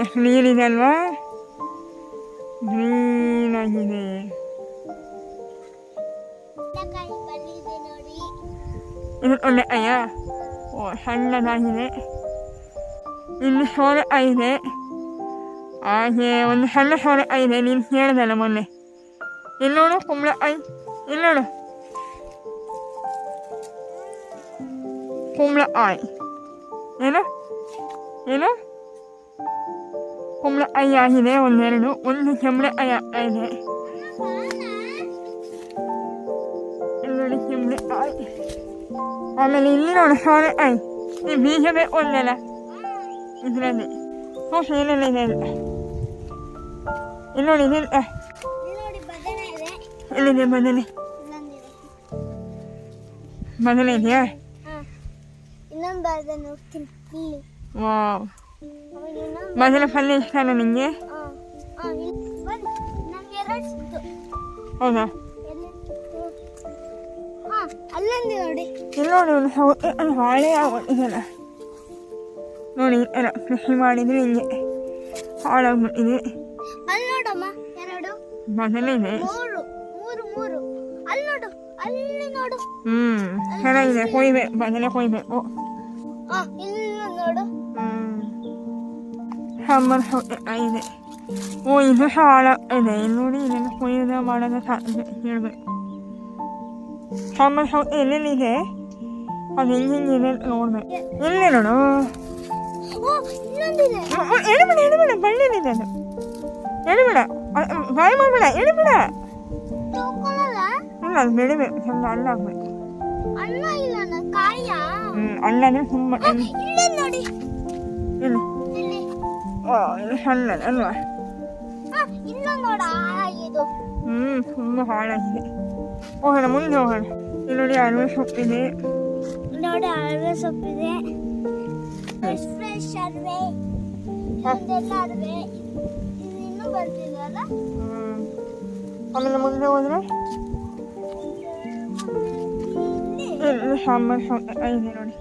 ಎಷ್ಟು ನೀರಿದೆ ಅಲ್ವಾ, ಗ್ರೀನಾಗಿದೆ. ಇದು ಒಳ್ಳೆ ಅಯ್ಯ, ಓ ಸಣ್ಣದಾಗಿದೆ. ಇಲ್ಲಿ ಸೋರೆಕಾಯಿ ಇದೆ, ಹಾಗೆ ಒಂದು ಸಣ್ಣ ಸೋರೆಕಾಯಿ ಇದೆ. ನೀನು ಹೇಳಿದಲ್ಲ ಮೊನ್ನೆ. ಇಲ್ಲಿ ನೋಡು ಕುಂಬಳಕಾಯಿ, ಇಲ್ಲಿ ನೋಡು ಕುಂಬಳಕಾಯಿ. ಏನು ಏನು ಕುಂಬಳಕಾಯಿ ಆಗಿದೆ ಒಂದೆರಡು. ಒಂದು ಚೆಂಬಳೆಕಾಯಿ ಆಗ್ತಾ ಇದೆ. ಇಲ್ಲಿ ನೋಡಿ ಚೆಂಬಳೆಕಾಯಿ. ಆಮೇಲೆ ಇಲ್ಲಿ ನೋಡು ಸೋರೆಕಾಯಿ. ಈ ಬೀಜ ಬೇಕು ಒಂದೆಲ್ಲ ಇದರಲ್ಲಿ. ಹೌದು ಏನೆಲ್ಲ ಇದೆ ಇಲ್ಲ. ಇಲ್ಲಿ ನೋಡಿ ಇದಿಲ್ಲ. ಎಲ್ಲಿದೆ ಬದನೆ? ಬದನೆ ಇದೆಯಾ? ವಾವ್, ಬದನೆ ಪಲ್ಯ ಇಷ್ಟನಾ ನಿಮಗೆ? ಹೌದಾ? ಇಲ್ಲಿ ನೋಡಿ ಒಂದು ಹಾಳೆ ಆಗೋದಿದೆಯಲ್ಲ ನೋಡಿ, ಎಲ್ಲ ಕೃಷಿ ಮಾಡಿದ್ರೆ ಇಲ್ಲಿ ಹಾಳಾಗ್ಬಿಟ್ಟಿದೆ. ಬದನೆ ಇದೆ. ಚೆನ್ನಾಗಿದೆ. ಕೊಯ್ಬೇಕು, ಬದನೆ ಕೊಯ್ಬೇಕು. ಸಾಂಬಾರು ಸೌತೆಕಾಯಿ ಇದೆ. ಓ ಇದು ಹಾಳಾಗ್ತಿದೆ. ಇಲ್ಲಿ ನೋಡಿ, ಇದನ್ನು ಕೊಯ್ಯೋದ ಮಾಡೋದ ಸಾಧ್ಯ ಹೇಳ್ಬೇಕು. ಸಾಂಬಾರು ಸೌತೆ ಎಲ್ಲೆಲ್ಲಿದೆ ಅದು ಹೆಂಗಿದೆ ನೋಡ್ಬೇಕು. ಎಲ್ಲೇ ನೋಡು, ಎಳಿಬೇಡ ಎಳಿಬೇಡ, ಬಳ್ಳಿಲಿದೆ ಅದು. ಎಳಿಬೇಡ, ಬಾಯಿ ಮಾಡಬೇಡ, ಎಳಿಬೇಡ. ಇಲ್ಲ, ಅದು ಬೆಳಿಬೇಕು, ಸ್ವಲ್ಪ ಅಲ್ಲ ಆಗ್ಬೇಕು. ಅಲ್ಲ ಅಂದ್ರೆ ತುಂಬ ಇದು ಸಣ್ಣ ಅಲ್ವಾ? ತುಂಬ ಹಾಳಾಗಿದೆ. ಹೋಗೋಣ, ಮುಂದೆ ಹೋಗೋಣ. ಇಲ್ಲಿ ನೋಡಿ ಅರಿವೆ ಸೊಪ್ಪಿದೆ. ನೋಡಿ ಅರಿವೆ ಸೊಪ್ಪಿದೆ, ಫ್ರೆಶ್ ಅರಿವೆ, ಅರಿವೆ ಇನ್ನೂ ಬರ್ತಿದೆಯಲ್ಲ. ಆಮೇಲೆ ಮುಂದೆ ಹೋದ್ರೆ ಇಲ್ಲಿ ಸಾಂಬಾರು ಸೌತೆಕಾಯಿ ಇದೆ ನೋಡಿ.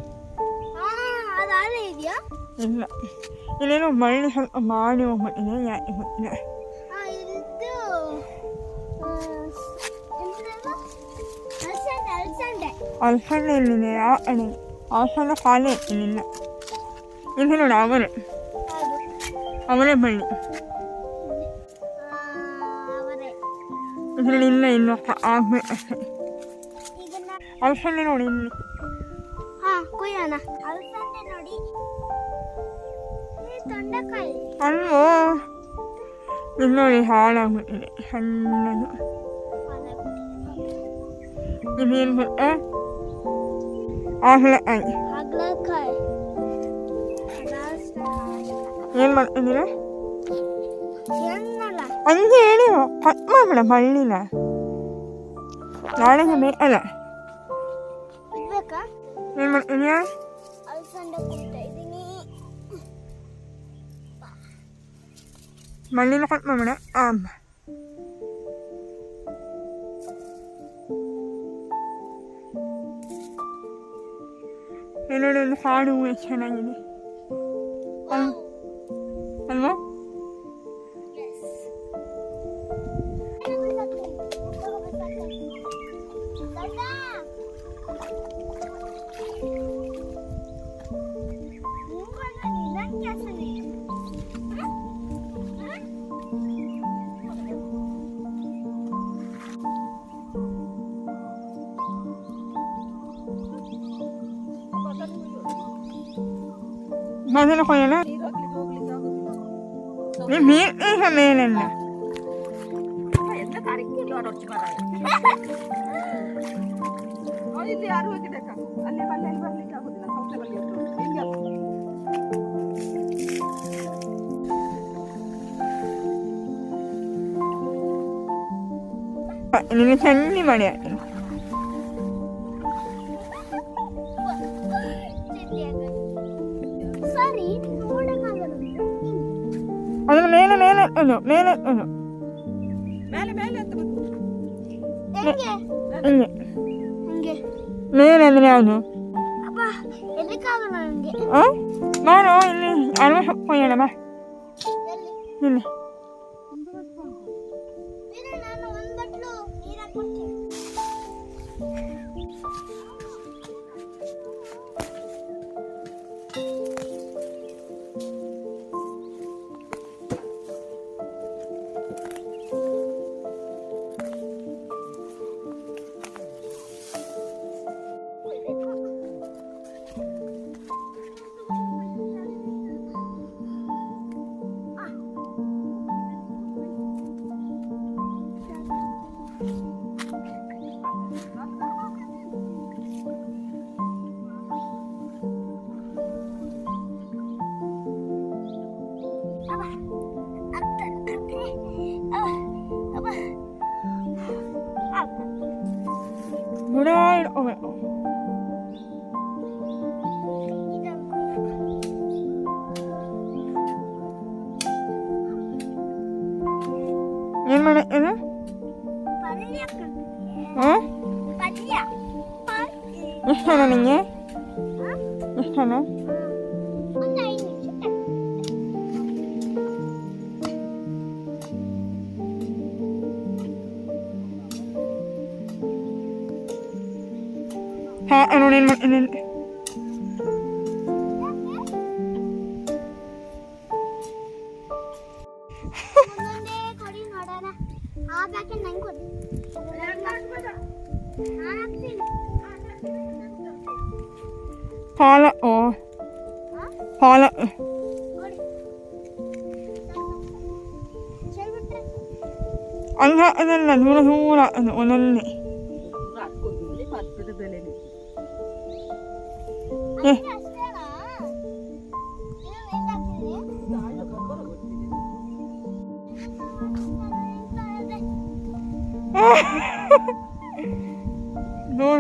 ಇಲ್ಲ, ಇಲ್ಲೇನೋ ಮಳ್ಳಿ ಸ್ವಲ್ಪ ಮಾಡಿ ಹೋಗ್ಬಿಟ್ಟಿದೆ, ಯಾಕೆ ಗೊತ್ತಿಲ್ಲ. ಅಲಸಂಡೆ ಇಲ್ಲಿದೆ, ಆ ಕಡೆ ಅಲಸಂಡೆ ಖಾಲಿ ಇಲ್ಲಿಲ್ಲ. ಇಲ್ಲಿ ನೋಡಿ ಅವರೇ ಬಳ್ಳಿ ಇದರಲ್ಲಿ ಇಲ್ಲ, ಇನ್ನು ಆಗ್ಬೇಕು ಅಷ್ಟೇ. ಅಲಸಂಡೆ ನೋಡಿ ಇಲ್ಲಿ. ಅಲ್ವೋ, ಇಲ್ಲಿ ನೋಡಿ ಹಾಳಾಗ್ಬಿಟ್ಟಿದೆ ಸಣ್ಣದು. ಇದೇನು ಗೊತ್ತಾ? ಹಾಗಲಕಾಯಿ. ಏನು ಮಾಡ್ತಿದ್ದೀರ? ಹಂಗೆ ಹೇಳಿ ಕಟ್ ಮಾಡ್ಬೇಡ ಬಳ್ಳಿನ. ನಾಳೆಗೆ ಬೇಕಲ್ಲ. ಏನು ಮಾಡ್ತಿದ್ಯಾ? ಬಳ್ಳಿನ ಕಟ್ ಮಾಡ್ಬೇಡ. ನೋಡಿ, ಒಂದು ಕಾಡು ಎಷ್ಟು ಚೆನ್ನಾಗಿದೆ ಅಲ್ವಾ? ಬದನೆ ಕೊಯ್ಯಲ್ಲ, ನೀರು ಮೇಲೆಲ್ಲ ಇಲ್ಲಿ ಯಾರು ಹೋಗಿದ್ದಕ್ಕ ಅಲ್ಲಿ ಬಲ್ಲೆಲ್ಲಿ ಬರ್ಲಿಕ್ಕೆ ಆಗುದಿಲ್ಲ. ಸೌತೆ ಬಲ್ಲಿ ನಿಮಗೆ ಚಂಡಿ ಮಾಡಿ ಅದನ್ನ ಮೇಲೆ ಮೇಲೆ ಅದು ಮೇಲೆ ಅದು ಮೇಲೆ ಮೇಲೆ ಅಂತ ಮೇಲೆ ಅಂದ್ರೆ ಯಾವುದು? ನಾನು ಇಲ್ಲಿ ಅಲ್ವ ಕೊಯ್ಯೋಣ ಬಾ. ಇಲ್ಲಿ ನಾನು ಒಂದು ಬಟ್ಲು ನೀರು ಹಾಕ್ಕೊಡ್ತೀನಿ. 무라일 어메 ಏನ್ ಮಾಡತ್ತೇನ ಎಷ್ಟನ ನಿಂಗೆ ಎಷ್ಟನ ಹಾ ನೋಡಿ ಏನ್ ಮಾಡ್ತೀನಿ ಪಾಲ ಓ ಪಾಲ ಅಲ್ಲ ಅದಲ್ಲ ದೂರ ದೂರ ಅದು ಒಂದೊಂದೇ ದೂರ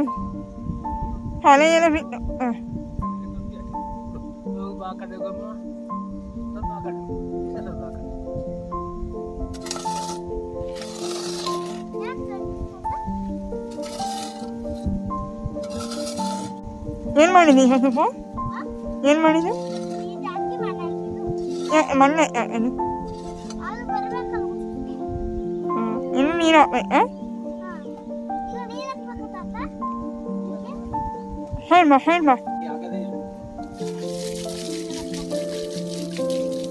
ತಲೆಯೆಲ್ಲ ಬಿಟ್ಟು ಏನ್ ಮಾಡಿದೆ ಸ್ವಲ್ಪ ಏನ್ ಮಾಡಿದೆ ಮಣ್ಣೆ ಅದು ಇನ್ನು ನೀರು ಹಾಕ್ಬೇಕಾ ಹೇಳ್ಬಾ ಹೇಳ್ಬಾ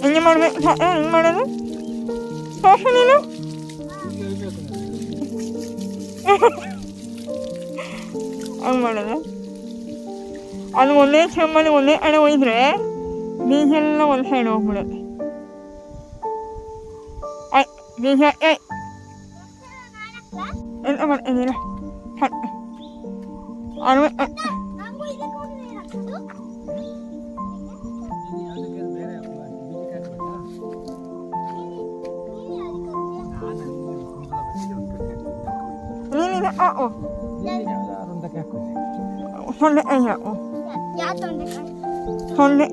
ಹೆಂಗೆ ಮಾಡ್ಬೇಕು ಹೆಂಗೆ ಮಾಡೋದು ತೋರ್ಸು ನೀನು ಹಂಗೆ ಮಾಡೋದು ಅದು ಒಂದೇ ಚೆಮ್ಮಲ್ಲಿ ಒಂದೇ ಕಡೆ ಒಯ್ದ್ರೆ ಬೀಜೆಲ್ಲ ಒಂದು ಸೈಡ್ ಹೋಗ್ಬಿಡುತ್ತೆ ಬೀಜ ಎಂತ ಮಾಡ್ತಿದ್ದೀರ ಅದು ನೀನಿದೆ ಓ ಸೊಳ್ಳೆ ಅಯ್ಯ ಓ ಸೊಳ್ಳೆ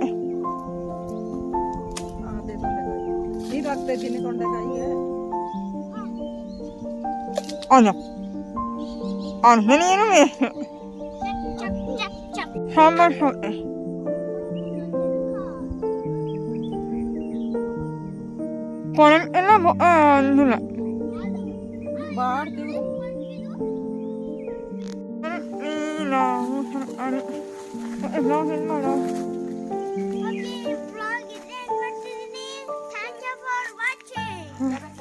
ನೀರು ಹಾಕ್ತಾ ಇದ್ದೀನಿ ತೊಂಡೆಕಾಯಿಗೆ ಅಲ್ಲ ಅದು ನೀನು ವೇಸ್ಟ್ ಸಾಂಬಾರು ಸೊಳ್ಳೆ ಕರೆಂಟ್ ಎಲ್ಲ ಅಂದಿಲ್ಲ ಮಾಡ್ತೀವಿ ನಾವು ಬ್ಲಾಗ್ ಏನು ಮಾಡೋ Okay, vlog is end. Thank you for watching.